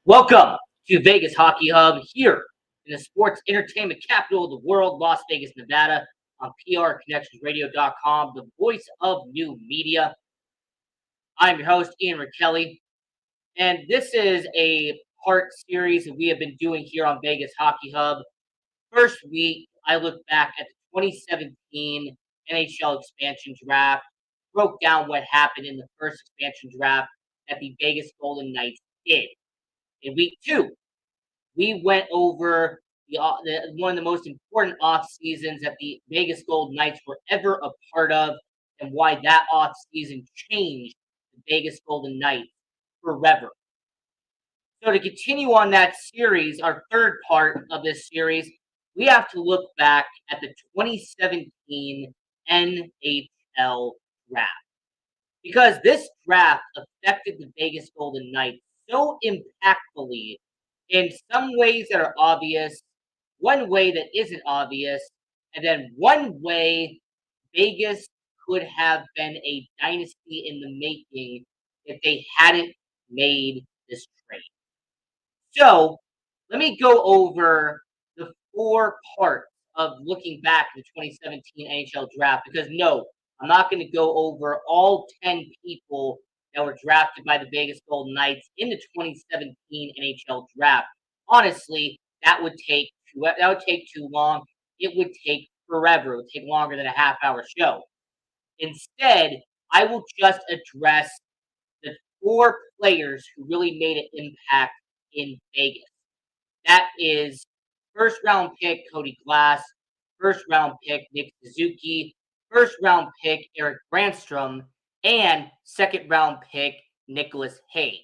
Welcome to Vegas Hockey Hub here in the sports entertainment capital of the world, Las Vegas, Nevada, on PRConnectionsRadio.com, the voice of new media. I'm your host, Ian Kelly, and this is a part series that we have been doing here on Vegas Hockey Hub. First week, I looked back at the 2017 NHL expansion draft, broke down what happened in the first expansion draft that the Vegas Golden Knights did. In week two, we went over one of the most important off seasons that the Vegas Golden Knights were ever a part of, and why that off season changed the Vegas Golden Knights forever. So to continue on that series, our third part of this series, we have to look back at the 2017 NHL draft, because this draft affected the Vegas Golden Knights so impactfully in some ways that are obvious, one way that isn't obvious, and then one way Vegas could have been a dynasty in the making if they hadn't made this trade. So let me go over the four parts of looking back at the 2017 NHL draft, because no, I'm not going to go over all 10 people that were drafted by the Vegas Golden Knights in the 2017 NHL draft. Honestly, that would take too long. It would take forever. It would take longer than a half-hour show. Instead, I will just address the four players who really made an impact in Vegas. That is first round pick Cody Glass, first round pick Nick Suzuki, first round pick Eric Brandstrom, and second round pick Nicholas Hague.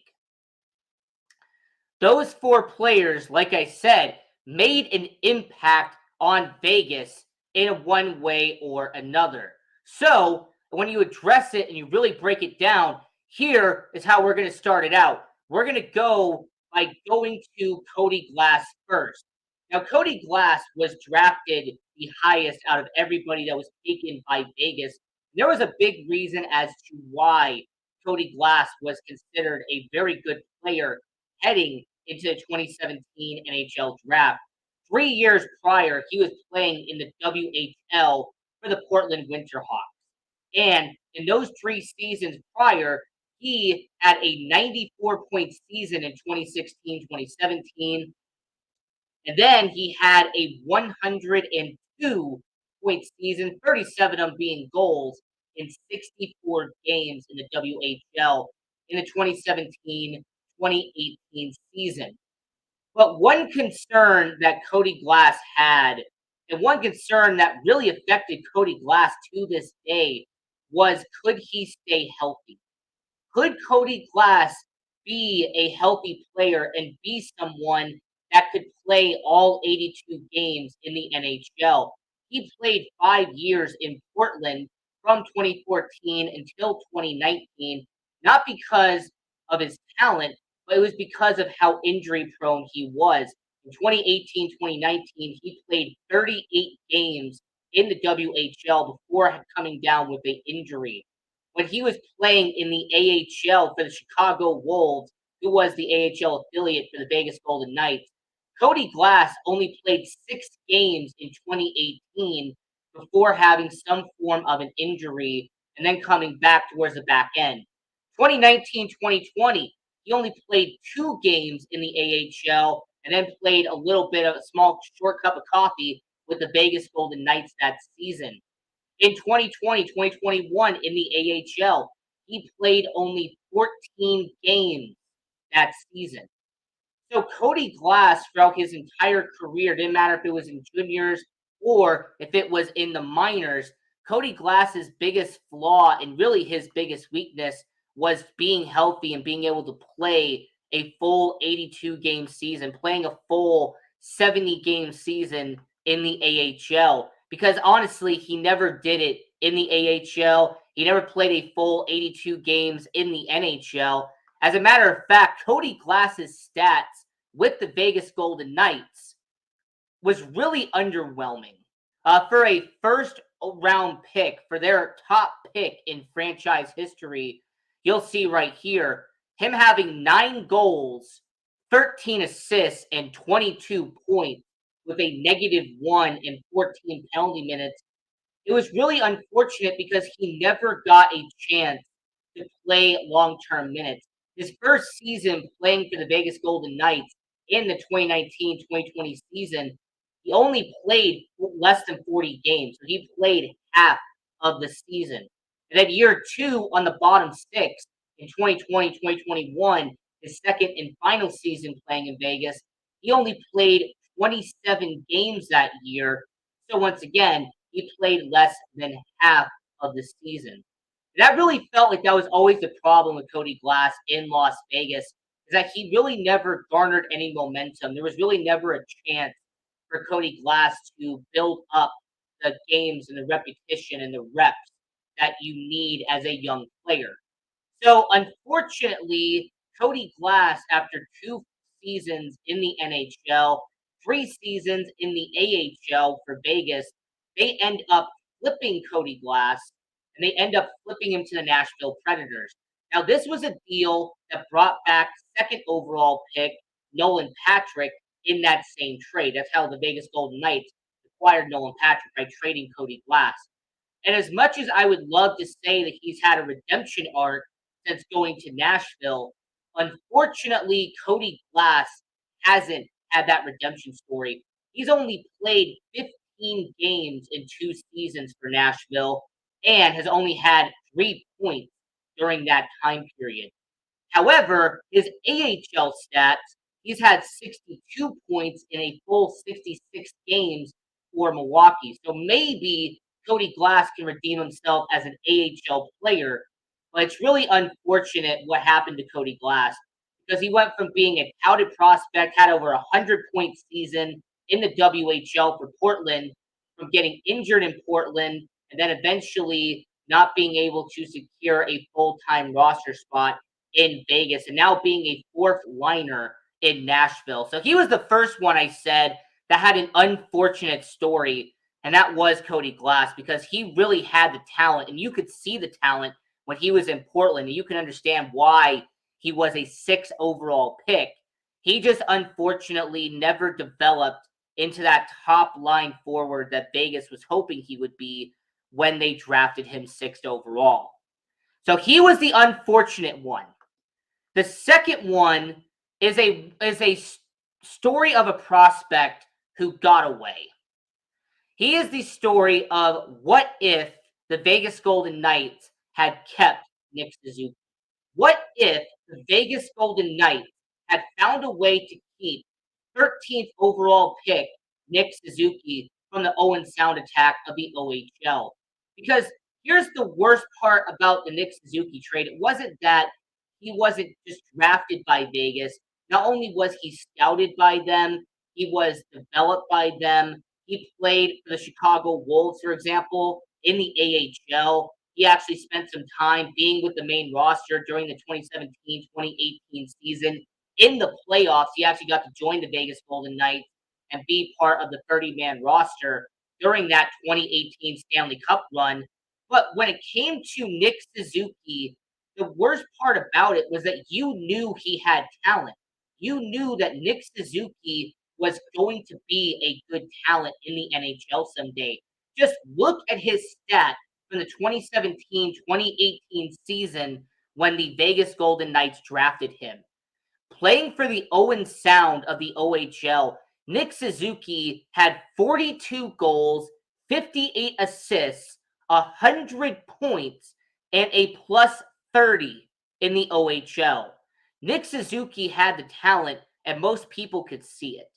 Those four players, like I said, made an impact on Vegas in one way or another. So when you address it and you really break it down, here is how we're going to start it out. We're going to go by going to Cody Glass first. Now, Cody Glass was drafted the highest out of everybody that was taken by Vegas. There was a big reason as to why Cody Glass was considered a very good player heading into the 2017 NHL draft. 3 years prior, he was playing in the WHL for the Portland Winterhawks. And in those 3 seasons prior, he had a 94-point season in 2016-2017. And then he had a 102-point season, 37 of them being goals in 64 games in the WHL in the 2017-2018 season. But one concern that Cody Glass had, and one concern that really affected Cody Glass to this day, was could he stay healthy? Could Cody Glass be a healthy player and be someone that could play all 82 games in the NHL? He played 5 years in Portland from 2014 until 2019, not because of his talent, but it was because of how injury prone he was. In 2018-2019, he played 38 games in the WHL before coming down with an injury. When he was playing in the AHL for the Chicago Wolves, who was the AHL affiliate for the Vegas Golden Knights, Cody Glass only played 6 games in 2018 before having some form of an injury and then coming back towards the back end. 2019-2020, he only played 2 games in the AHL and then played a little bit of a small short cup of coffee with the Vegas Golden Knights that season. In 2020-2021 in the AHL, he played only 14 games that season. So Cody Glass, throughout his entire career, didn't matter if it was in juniors or if it was in the minors, Cody Glass's biggest flaw and really his biggest weakness was being healthy and being able to play a full 82-game season, playing a full 70-game season in the AHL. Because honestly, he never did it in the AHL. He never played a full 82 games in the NHL. As a matter of fact, Cody Glass's stats with the Vegas Golden Knights was really underwhelming. For a first-round pick, for their top pick in franchise history, you'll see right here, him having 9 goals, 13 assists and 22 points with a -1 and 14 penalty minutes. It was really unfortunate because he never got a chance to play long-term minutes. His first season playing for the Vegas Golden Knights in the 2019-2020 season, he only played less than 40 games. So he played half of the season. And then year two on the bottom six in 2020-2021, his second and final season playing in Vegas, he only played 27 games that year. So once again, he played less than half of the season. And that really felt like that was always the problem with Cody Glass in Las Vegas, is that he really never garnered any momentum. There was really never a chance for Cody Glass to build up the games and the repetition and the reps that you need as a young player. So unfortunately, Cody Glass, after 2 seasons in the NHL, 3 seasons in the AHL for Vegas, they end up flipping Cody Glass and they end up flipping him to the Nashville Predators. Now, this was a deal that brought back second overall pick Nolan Patrick in that same trade. That's how the Vegas Golden Knights acquired Nolan Patrick, by trading Cody Glass. And as much as I would love to say that he's had a redemption arc since going to Nashville, unfortunately, Cody Glass hasn't had that redemption story. He's only played 15 games in 2 seasons for Nashville and has only had 3 points during that time period. However, his AHL stats, he's had 62 points in a full 66 games for Milwaukee. So maybe Cody Glass can redeem himself as an AHL player, but it's really unfortunate what happened to Cody Glass, because he went from being a touted prospect, had over a 100-point season in the WHL for Portland, from getting injured in Portland, and then eventually not being able to secure a full-time roster spot in Vegas, and now being a fourth liner in Nashville. So he was the first one I said that had an unfortunate story, and that was Cody Glass, because he really had the talent, and you could see the talent when he was in Portland, and you can understand why he was a 6th overall pick. He just unfortunately never developed into that top line forward that Vegas was hoping he would be when they drafted him 6th overall. So he was the unfortunate one. The second one is a story of a prospect who got away. He is the story of what if the Vegas Golden Knights had kept Nick Suzuki. What if the Vegas Golden Knights had found a way to keep 13th overall pick Nick Suzuki from the Owen Sound attack of the OHL? Because here's the worst part about the Nick Suzuki trade. It wasn't that he wasn't just drafted by Vegas. Not only was he scouted by them, he was developed by them. He played for the Chicago Wolves, for example, in the AHL. He actually spent some time being with the main roster during the 2017-2018 season. In the playoffs, he actually got to join the Vegas Golden Knights and be part of the 30-man roster during that 2018 Stanley Cup run. But when it came to Nick Suzuki, the worst part about it was that you knew he had talent. You knew that Nick Suzuki was going to be a good talent in the NHL someday. Just look at his stat from the 2017-2018 season when the Vegas Golden Knights drafted him. Playing for the Owen Sound of the OHL, Nick Suzuki had 42 goals, 58 assists, 100 points, and a plus 30 in the OHL. Nick Suzuki had the talent, and most people could see it.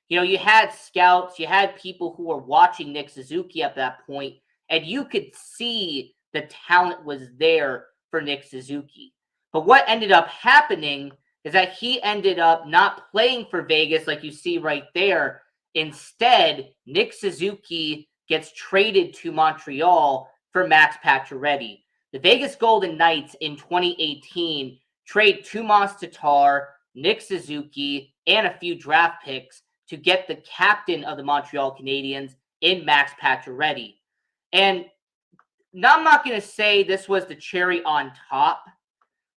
You know, you had scouts, you had people who were watching Nick Suzuki at that point, and you could see the talent was there for Nick Suzuki. But what ended up happening is that he ended up not playing for Vegas like you see right there. Instead, Nick Suzuki gets traded to Montreal for Max Pacioretty. The Vegas Golden Knights in 2018 trade Tomas Tatar, Nick Suzuki, and a few draft picks to get the captain of the Montreal Canadiens in Max Pacioretty. And now I'm not going to say this was the cherry on top,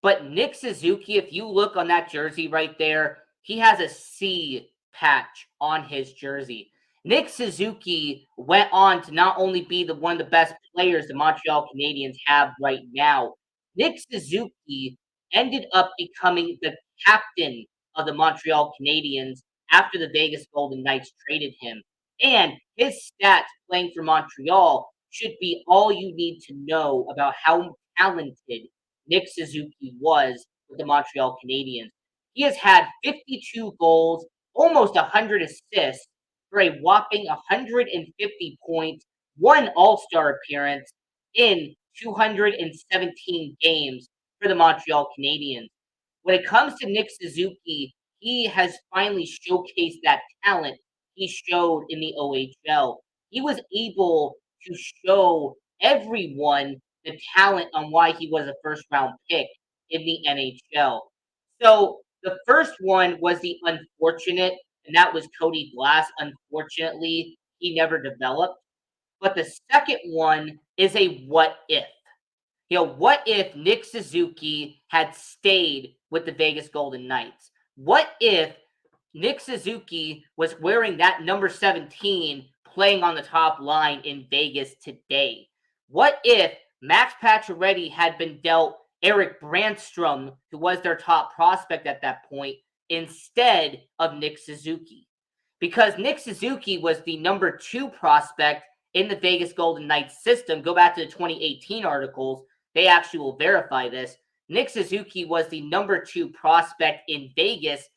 but Nick Suzuki, if you look on that jersey right there, he has a C patch on his jersey. Nick Suzuki went on to not only be one of the best players the Montreal Canadiens have right now, Nick Suzuki ended up becoming the captain of the Montreal Canadiens after the Vegas Golden Knights traded him. And his stats playing for Montreal should be all you need to know about how talented Nick Suzuki was with the Montreal Canadiens. He has had 52 goals, almost 100 assists for a whopping 150 points, one All-Star appearance in 217 games for the Montreal Canadiens. When it comes to Nick Suzuki, he has finally showcased that talent he showed in the OHL. He was able to show everyone the talent on why he was a first round pick in the NHL. So the first one was the unfortunate, and that was Cody Glass. Unfortunately, he never developed. But the second one is a what if. What if Nick Suzuki had stayed with the Vegas Golden Knights? What if Nick Suzuki was wearing that number 17 playing on the top line in Vegas today? What if Max Pacioretty had been dealt Eric Brandstrom, who was their top prospect at that point, instead of Nick Suzuki? Because Nick Suzuki was the number 2 prospect in the Vegas Golden Knights system. Go back to the 2018 articles. They actually will verify this. Nick Suzuki was the number 2 prospect in Vegas.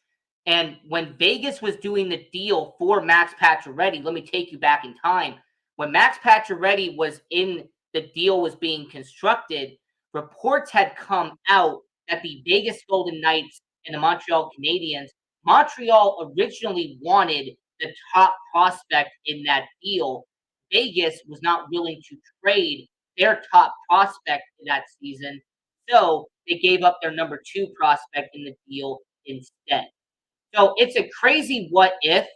And when Vegas was doing the deal for Max Pacioretty, let me take you back in time. When Max Pacioretty was in the deal was being constructed, reports had come out that the Vegas Golden Knights and the Montreal Canadiens, Montreal originally wanted the top prospect in that deal. Vegas was not willing to trade their top prospect in that season, so they gave up their number 2 prospect in the deal instead. So it's a crazy what if,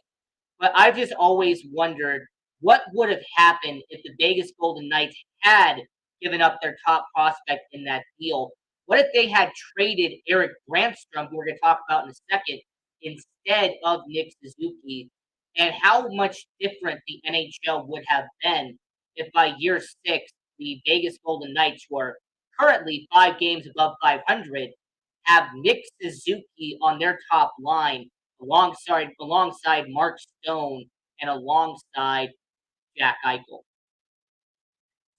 but I've just always wondered what would have happened if the Vegas Golden Knights had given up their top prospect in that deal. What if they had traded Eric Brandstrom, who we're going to talk about in a second, instead of Nick Suzuki, and how much different the NHL would have been if by year 6, the Vegas Golden Knights, who are currently 5 games above 500, have Nick Suzuki on their top line alongside Mark Stone and alongside Jack Eichel.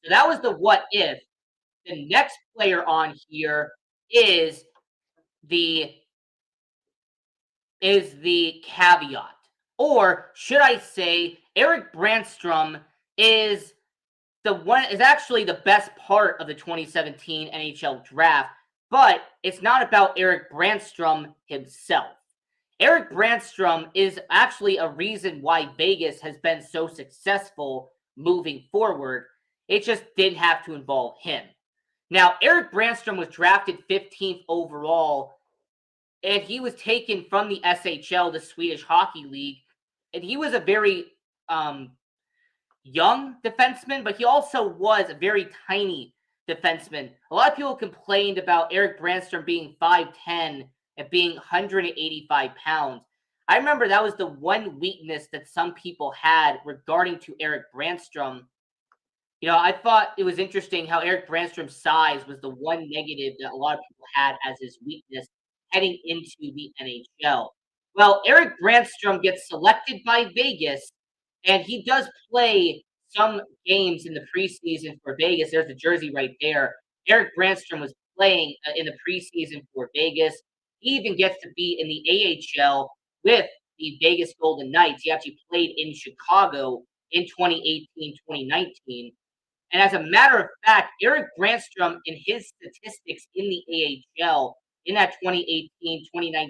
So that was the what if. The next player on here is the caveat. Or should I say Eric Brandstrom is actually the best part of the 2017 NHL draft, but it's not about Eric Brandstrom himself. Eric Brandstrom is actually a reason why Vegas has been so successful moving forward. It just didn't have to involve him. Now, Eric Brandstrom was drafted 15th overall, and he was taken from the SHL, the Swedish Hockey League, and he was a very young defenseman, but he also was a very tiny defenseman. A lot of people complained about Eric Brandstrom being 5'10" and being 185 pounds. I remember that was the one weakness that some people had regarding to Eric Brandstrom. I thought it was interesting how Eric Brandstrom's size was the one negative that a lot of people had as his weakness heading into the NHL. Well, Eric Brandstrom gets selected by Vegas, and he does play some games in the preseason for Vegas. There's the jersey right there. Eric Brandstrom was playing in the preseason for Vegas. He even gets to be in the AHL with the Vegas Golden Knights. He actually played in Chicago in 2018-2019. And as a matter of fact, Eric Brandstrom, in his statistics in the AHL in that 2018-2019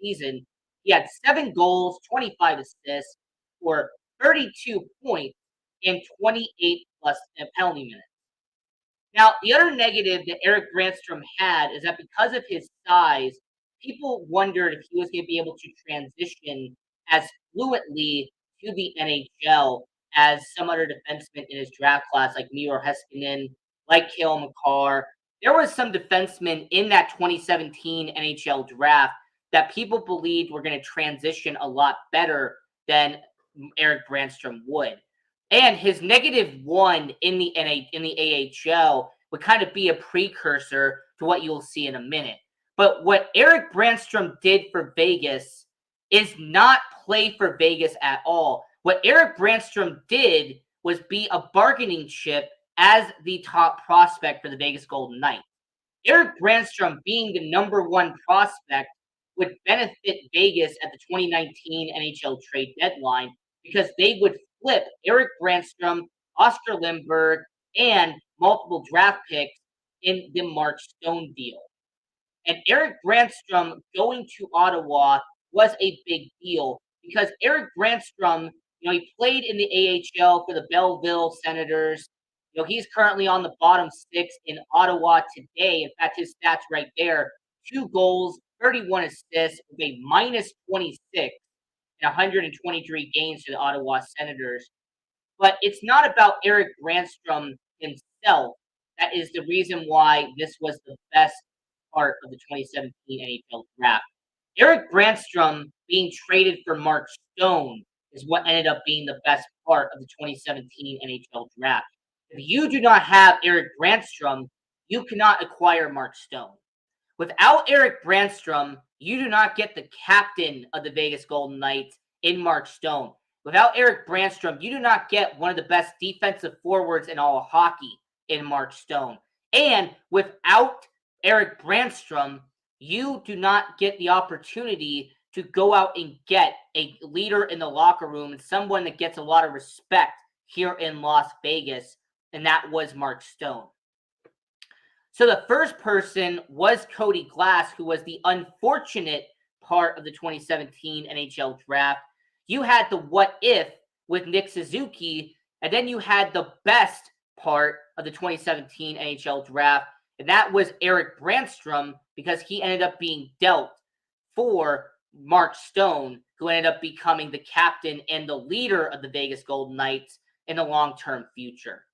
season, he had 7 goals, 25 assists for 32 points in 28 plus penalty minutes. Now, the other negative that Eric Brandstrom had is that because of his size, people wondered if he was going to be able to transition as fluently to the NHL as some other defensemen in his draft class, like Miro Heiskanen, like Cale Makar. There was some defensemen in that 2017 NHL draft that people believed were going to transition a lot better than Eric Brandstrom would. And his -1 in the AHL would kind of be a precursor to what you'll see in a minute. But what Eric Brandstrom did for Vegas is not play for Vegas at all. What Eric Brandstrom did was be a bargaining chip as the top prospect for the Vegas Golden Knights. Eric Brandstrom being the #1 prospect would benefit Vegas at the 2019 NHL trade deadline because they would flip Eric Brandstrom, Oscar Lindberg, and multiple draft picks in the Mark Stone deal. And Eric Brandstrom going to Ottawa was a big deal because Eric Brandstrom, he played in the AHL for the Belleville Senators. He's currently on the bottom 6 in Ottawa today. In fact, his stats right there, 2 goals, 31 assists with a -26 in 123 games for the Ottawa Senators. But it's not about Eric Brandstrom himself. That is the reason why this was the best part of the 2017 NHL draft. Eric Brandstrom being traded for Mark Stone is what ended up being the best part of the 2017 NHL draft. If you do not have Eric Brandstrom, you cannot acquire Mark Stone. Without Eric Brandstrom, you do not get the captain of the Vegas Golden Knights in Mark Stone. Without Eric Brandstrom, you do not get one of the best defensive forwards in all of hockey in Mark Stone. And without Eric Brandstrom, you do not get the opportunity to go out and get a leader in the locker room and someone that gets a lot of respect here in Las Vegas, and that was Mark Stone. So the first person was Cody Glass, who was the unfortunate part of the 2017 NHL draft. You had the what if with Nick Suzuki, and then you had the best part of the 2017 NHL draft, and that was Eric Brandstrom, because he ended up being dealt for Mark Stone, who ended up becoming the captain and the leader of the Vegas Golden Knights in the long-term future.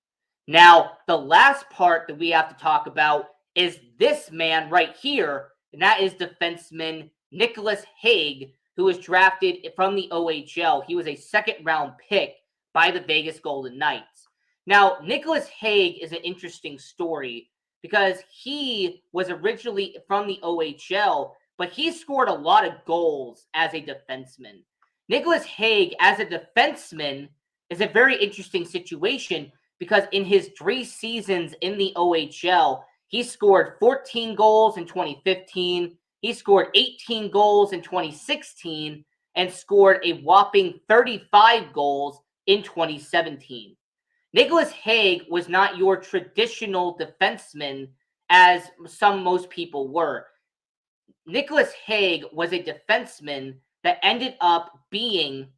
Now, the last part that we have to talk about is this man right here, and that is defenseman Nicholas Hague, who was drafted from the OHL. He was a second-round pick by the Vegas Golden Knights. Now, Nicholas Hague is an interesting story because he was originally from the OHL, but he scored a lot of goals as a defenseman. Nicholas Hague, as a defenseman, is a very interesting situation because in his 3 seasons in the OHL, he scored 14 goals in 2015, he scored 18 goals in 2016, and scored a whopping 35 goals in 2017. Nicholas Hague was not your traditional defenseman as most people were. Nicholas Hague was a defenseman that ended up being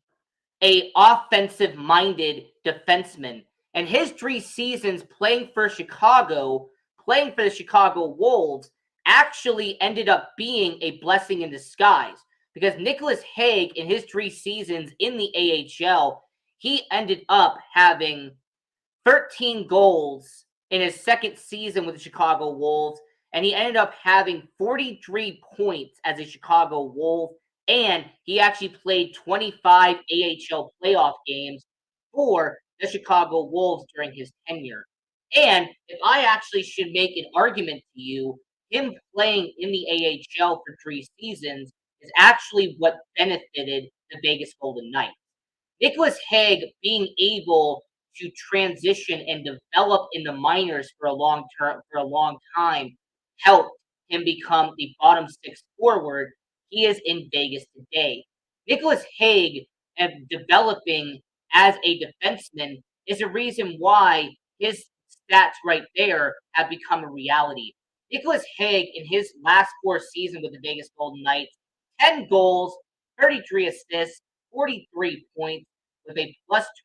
an offensive-minded defenseman. And his 3 seasons playing for Chicago, playing for the Chicago Wolves, actually ended up being a blessing in disguise. Because Nicholas Hague, in his 3 seasons in the AHL, he ended up having 13 goals in his second season with the Chicago Wolves, and he ended up having 43 points as a Chicago Wolf, and he actually played 25 AHL playoff games for the Chicago Wolves during his tenure. And if I actually should make an argument to you, him playing in the AHL for 3 seasons is actually what benefited the Vegas Golden Knights. Nicholas Hague being able to transition and develop in the minors for a long time helped him become the bottom 6 forward he is in Vegas today. Nicholas Hague developing as a defenseman is a reason why his stats right there have become a reality. Nicholas Hague, in his last 4 seasons with the Vegas Golden Knights, 10 goals, 33 assists, 43 points with a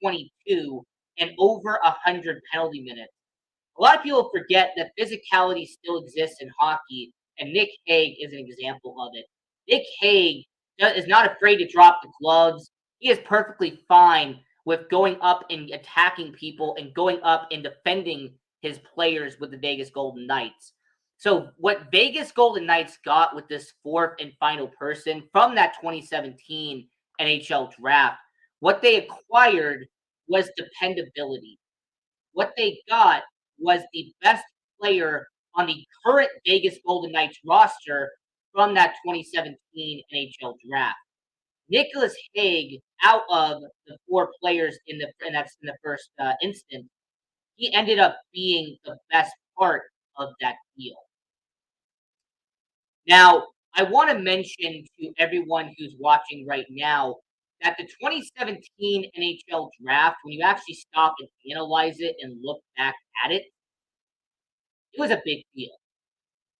+22 and over 100 penalty minutes. A lot of people forget that physicality still exists in hockey, and Nick Hague is an example of it. Nick Hague is not afraid to drop the gloves. He is perfectly fine with going up and attacking people and going up and defending his players with the Vegas Golden Knights. So what Vegas Golden Knights got with this fourth and final person from that 2017 NHL draft, what they acquired was dependability. What they got was the best player on the current Vegas Golden Knights roster from that 2017 NHL draft. Nicholas Hague, out of the four players and that's in the first instant, he ended up being the best part of that deal. Now, I want to mention to everyone who's watching right now that the 2017 NHL draft, when you actually stop and analyze it and look back at it, it was a big deal.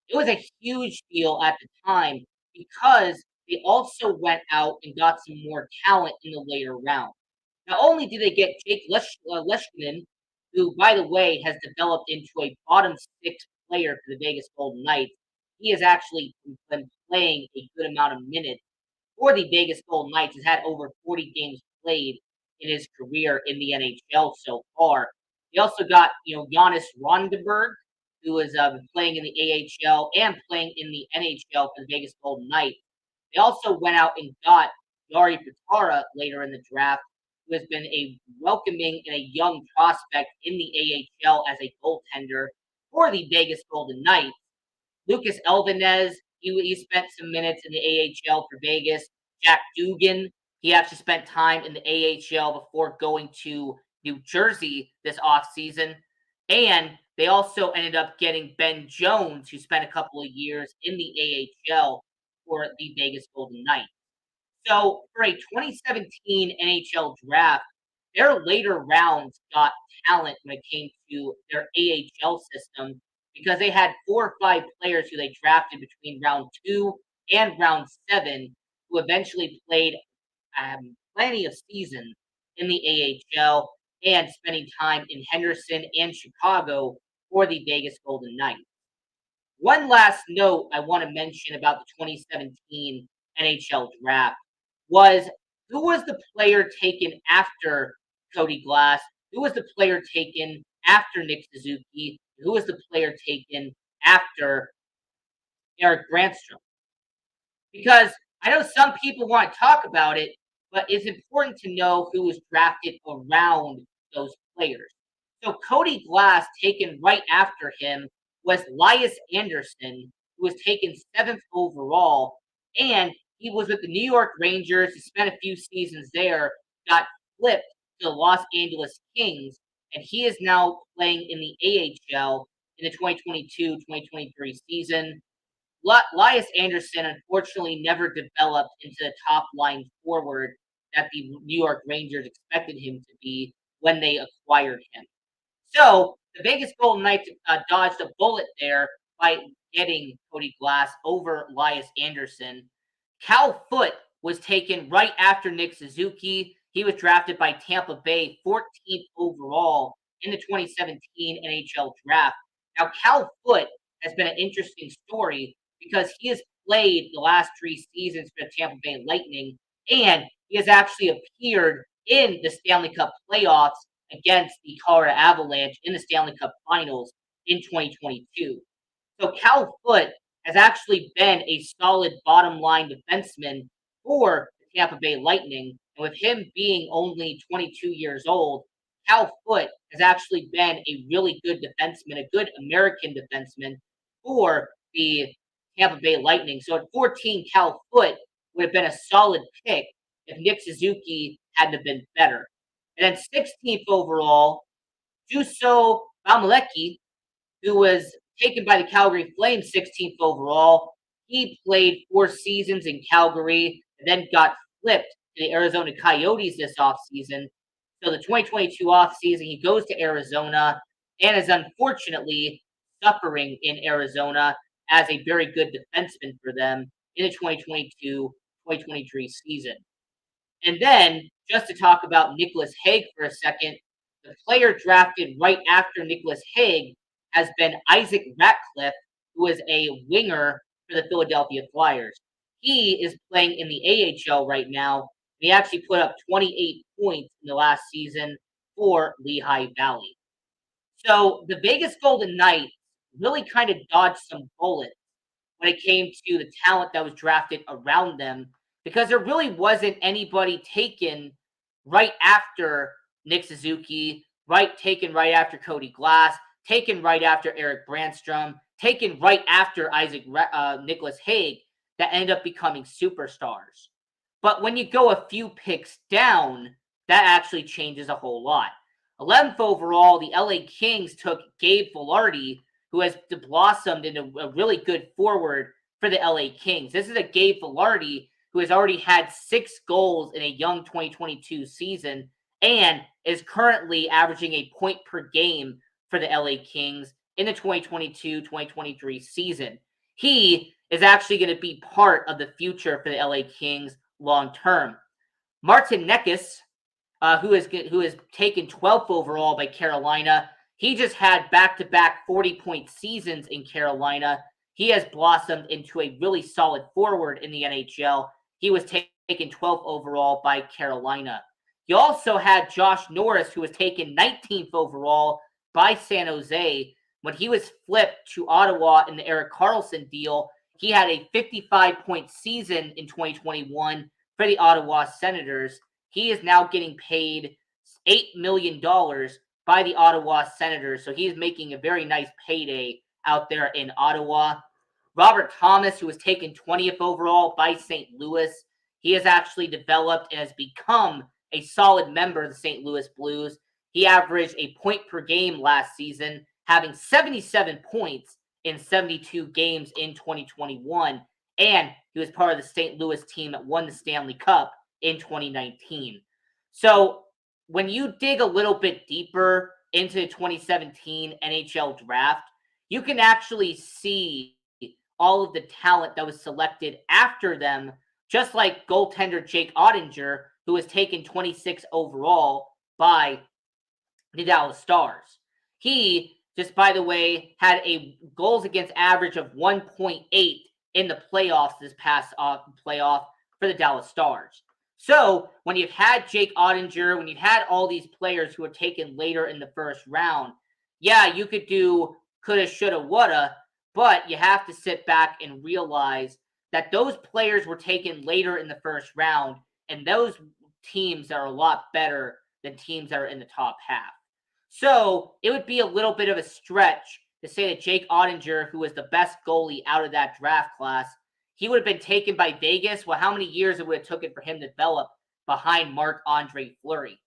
It was a huge deal at the time because they also went out and got some more talent in the later round. Not only did they get Jake Leshkonen, who, by the way, has developed into a bottom six player for the Vegas Golden Knights, he has actually been playing a good amount of minutes for the Vegas Golden Knights. Has had over 40 games played in his career in the NHL so far. They also got Giannis Rondenberg, who is playing in the AHL and playing in the NHL for the Vegas Golden Knights. They also went out and got Yari Patara later in the draft, who has been a welcoming and a young prospect in the AHL as a goaltender for the Vegas Golden Knights. Lucas Elvenez, he spent some minutes in the AHL for Vegas. Jack Dugan, he actually spent time in the AHL before going to New Jersey this offseason. And they also ended up getting Ben Jones, who spent a couple of years in the AHL for the Vegas Golden Knights. So for a 2017 NHL draft, their later rounds got talent when it came to their AHL system because they had 4 or 5 players who they drafted between round 2 and round 7 who eventually played plenty of seasons in the AHL and spending time in Henderson and Chicago for the Vegas Golden Knights. One last note I want to mention about the 2017 NHL draft was who was the player taken after Cody Glass? Who was the player taken after Nick Suzuki? Who was the player taken after Eric Brandstrom? Because I know some people want to talk about it, but it's important to know who was drafted around those players. So Cody Glass, taken right after him, was Lias Anderson, who was taken 7th overall, and he was with the New York Rangers. He spent a few seasons there, got flipped to the Los Angeles Kings, and he is now playing in the AHL in the 2022-2023 season. Lias Anderson unfortunately never developed into the top line forward that the New York Rangers expected him to be when they acquired him. So the Vegas Golden Knights dodged a bullet there by getting Cody Glass over Lias Anderson. Cal Foote was taken right after Nick Suzuki. He was drafted by Tampa Bay 14th overall in the 2017 NHL draft. Now, Cal Foote has been an interesting story because he has played the last 3 seasons for the Tampa Bay Lightning, and he has actually appeared in the Stanley Cup playoffs against the Colorado Avalanche in the Stanley Cup Finals in 2022. So Cal Foote has actually been a solid bottom line defenseman for the Tampa Bay Lightning. And with him being only 22 years old, Cal Foote has actually been a really good defenseman, a good American defenseman for the Tampa Bay Lightning. So at 14, Cal Foote would have been a solid pick if Nick Suzuki hadn't have been better. And then 16th overall, Juuso Vaimaläki, who was taken by the Calgary Flames 16th overall. He played 4 seasons in Calgary and then got flipped to the Arizona Coyotes this offseason. So the 2022 offseason, he goes to Arizona and is unfortunately suffering in Arizona as a very good defenseman for them in the 2022-2023 season. And then, just to talk about Nicholas Hague for a second, the player drafted right after Nicholas Hague has been Isaac Ratcliffe, who is a winger for the Philadelphia Flyers. He is playing in the AHL right now. He actually put up 28 points in the last season for Lehigh Valley. So the Vegas Golden Knights really kind of dodged some bullets when it came to the talent that was drafted around them because there really wasn't anybody taken right after Nick Suzuki, taken right after Cody Glass, taken right after Eric Brandstrom, taken right after Nicholas Hague that ended up becoming superstars. But when you go a few picks down, that actually changes a whole lot. 11th overall, the LA Kings took Gabe Vilardi, who has blossomed into a really good forward for the LA Kings. This is a Gabe Vilardi who has already had 6 goals in a young 2022 season and is currently averaging a point per game for the LA Kings in the 2022-2023 season. He is actually going to be part of the future for the LA Kings long term. Martin Necas, who is taken 12th overall by Carolina. He just had back-to-back 40-point seasons in Carolina. He has blossomed into a really solid forward in the NHL. He was taken 12th overall by Carolina. You also had Josh Norris, who was taken 19th overall by San Jose. When he was flipped to Ottawa in the Erik Karlsson deal, he had a 55-point season in 2021 for the Ottawa Senators. He is now getting paid $8 million by the Ottawa Senators. So he's making a very nice payday out there in Ottawa. Robert Thomas, who was taken 20th overall by St. Louis, he has actually developed and has become a solid member of the St. Louis Blues. He averaged a point per game last season, having 77 points in 72 games in 2021. And he was part of the St. Louis team that won the Stanley Cup in 2019. So when you dig a little bit deeper into the 2017 NHL draft, you can actually see all of the talent that was selected after them, just like goaltender Jake Ottinger, who was taken 26 overall by the Dallas Stars. He, just by the way, had a goals against average of 1.8 in the playoffs this past playoff for the Dallas Stars. So when you've had Jake Ottinger, when you've had all these players who were taken later in the first round, yeah, you could do coulda, shoulda, woulda, but you have to sit back and realize that those players were taken later in the first round, and those teams are a lot better than teams that are in the top half. So it would be a little bit of a stretch to say that Jake Ottinger, who was the best goalie out of that draft class, he would have been taken by Vegas. Well, how many years it would have taken for him to develop behind Marc-Andre Fleury?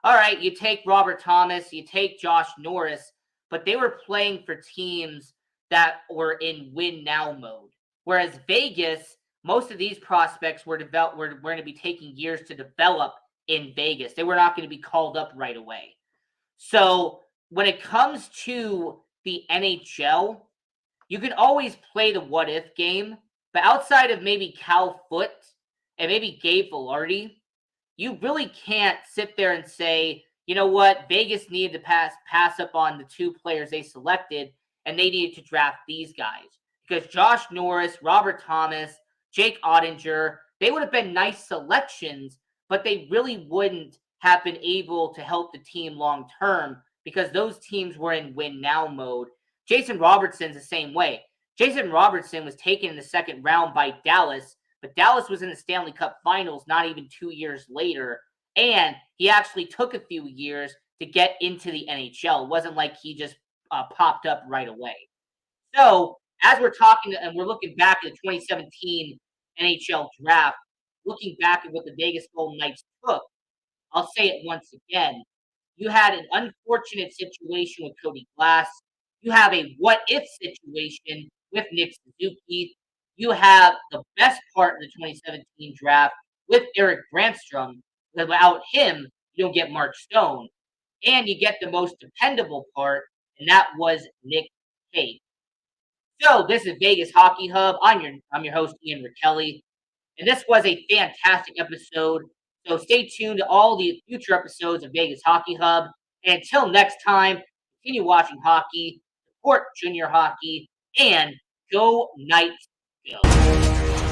All right, you take Robert Thomas, you take Josh Norris, but they were playing for teams that were in win now mode. Whereas Vegas, most of these prospects were going to be taking years to develop in Vegas. They were not going to be called up right away. So when it comes to the NHL, you can always play the what if game, but outside of maybe Cal Foote and maybe Gabe Vilardi, you really can't sit there and say, you know what, Vegas needed to pass up on the 2 players they selected, and they needed to draft these guys. Because Josh Norris, Robert Thomas, Jake Ottinger, they would have been nice selections, but they really wouldn't have been able to help the team long term because those teams were in win now mode. Jason Robertson's the same way. Jason Robertson was taken in the second round by Dallas, but Dallas was in the Stanley Cup Finals not even 2 years later, and he actually took a few years to get into the NHL. It wasn't like he just popped up right away. So as we're talking and we're looking back at the 2017 NHL draft, looking back at what the Vegas Golden Knights took, I'll say it once again. You had an unfortunate situation with Cody Glass. You have a what if situation with Nick Suzuki. You have the best part of the 2017 draft with Eric Brandstrom. Without him, you don't get Mark Stone. And you get the most dependable part, and that was Nick Cage. So this is Vegas Hockey Hub. I'm your host, Ian Rickelli. And this was a fantastic episode. So stay tuned to all the future episodes of Vegas Hockey Hub. And until next time, continue watching hockey, support junior hockey, and go Knights, go.